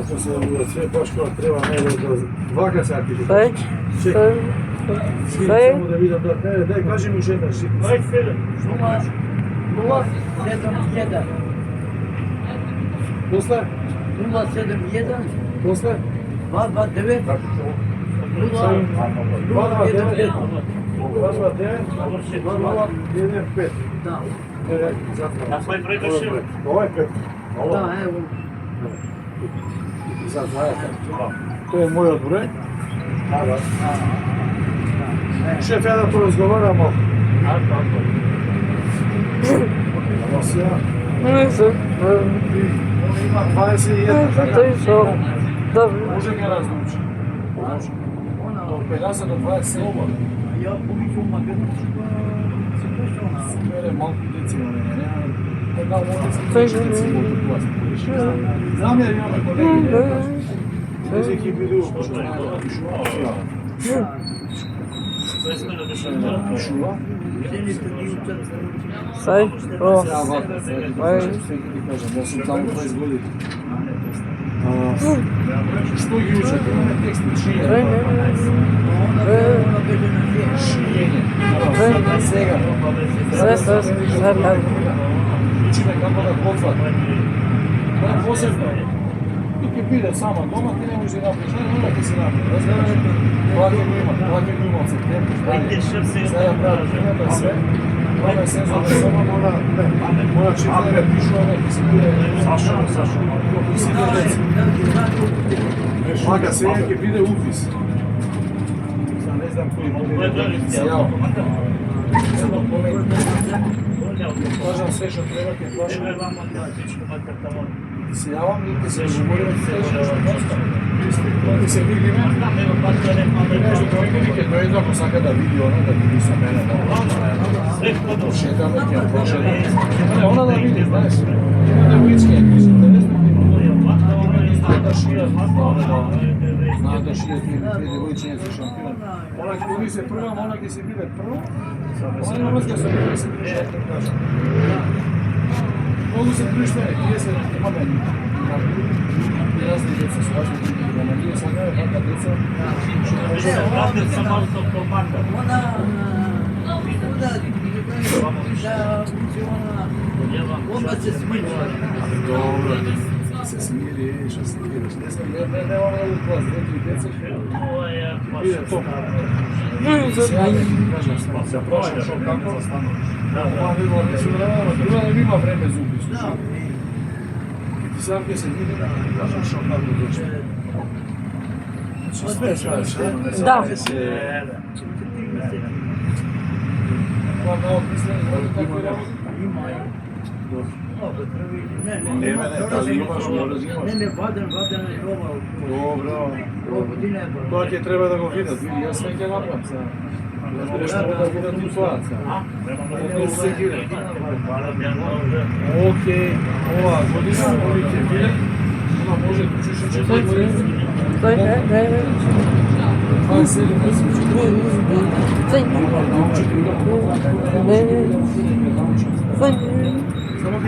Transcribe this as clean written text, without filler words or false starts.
Ako se sve baš kao treba, ne da vaka sati. Saj, saj, saj. Samo da vidim da, ne, daj, kaži mi još jedna šipnica. Aj, Fede, što možeš? 071 Posle? 071 Posle? 229 229 229 Da, A svoj broj došli? Ovo je 5. da, evo. Sad znajete. To je moj odbroj. Šef, ja da porazgovaramo. Evo se ja. Nisam. On ima 21. To je što. Dobro. Može ga razlučiti. Može. Od 50 do 27. Ja pomiču u Makedonsku, se pošto Super, malko decima ne. Da ovdje se decima u vlast. Znam jer imamo kolegi. Тези екипи да пишува. Сай, о. Што ги учат? Имаме текст на шиење. Сега. Учиме како да готват. Това е посебно. И ќе биде само дома, ти не можеш да направиш, не ќе се направи. Разбираш? Това ќе го има од септември. Сега прават примерно све. Това е сезон, само мора читаме, пишуваме, ќе се биде Сашо. Ќе се биде деца. Мака сега ќе биде уфис. Сега не знам кој ќе се јава. Кажам се што треба, ќе плашам. Se јавам и ќе се говориме ќе се видиме. Нешто кој ќе дојде ако сака да види она, да види со мене. Шетаме, ќе прошетаме. Она да види, знаеш. Има девојчки, кои се интересни. Знаат да шијат, знаат да шијат и девојчиња се шампион. Она ќе се прва, она ќе се биде прво. Она има врска со мене, се пришат, да кажам. Многу се приштени, тие се имаме разни деца со разни култури, ама ние сакаме вака деца. Она се смири. Добро, се смири, што се видиш. Немаме да клас, две-три деца. Биде топ. Сега да ти кажам, се прошам шо како. Ова не било да се време, друга не има време за убиство. И ти сам ќе се види да ти кажам шо како дошли. Све кажеш, Да. Това много мислени, како работи. Не, дали имаш, мора да имаш. Не, ваден е ова. Добро. Ова година е Тоа ќе треба да го видат, види, јас све ќе направам сега. Разбираш, треба да видат и тоа сега. Не се гире. Океј, ова година, ови ќе видат, ова може да чуше 4 години. Сай, не. 27 месеци. Сай. Научи, Не. Сай. Само ќе